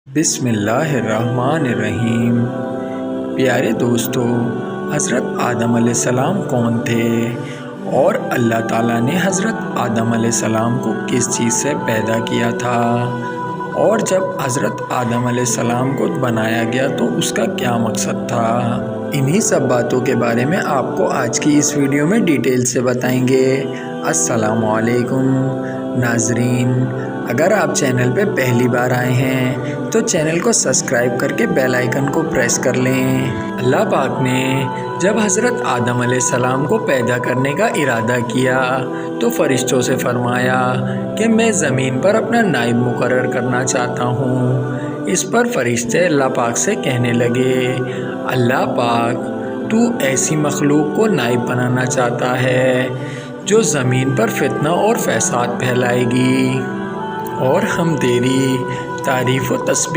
بسم اللہ الرحمن الرحیم۔ پیارے دوستو، حضرت آدم علیہ السلام کون تھے اور اللہ تعالیٰ نے حضرت آدم علیہ السلام کو کس چیز سے پیدا کیا تھا، اور جب حضرت آدم علیہ السلام کو بنایا گیا تو اس کا کیا مقصد تھا، انہی سب باتوں کے بارے میں آپ کو آج کی اس ویڈیو میں ڈیٹیل سے بتائیں گے۔ السلام علیکم ناظرین، اگر آپ چینل پہ پہلی بار آئے ہیں تو چینل کو سبسکرائب کر کے بیل آئیکن کو پریس کر لیں۔ اللہ پاک نے جب حضرت آدم علیہ السلام کو پیدا کرنے کا ارادہ کیا تو فرشتوں سے فرمایا کہ میں زمین پر اپنا نائب مقرر کرنا چاہتا ہوں۔ اس پر فرشتے اللہ پاک سے کہنے لگے، اللہ پاک تو ایسی مخلوق کو نائب بنانا چاہتا ہے جو زمین پر فتنہ اور فساد پھیلائے گی، اور ہم تیری تعریف و تسبیح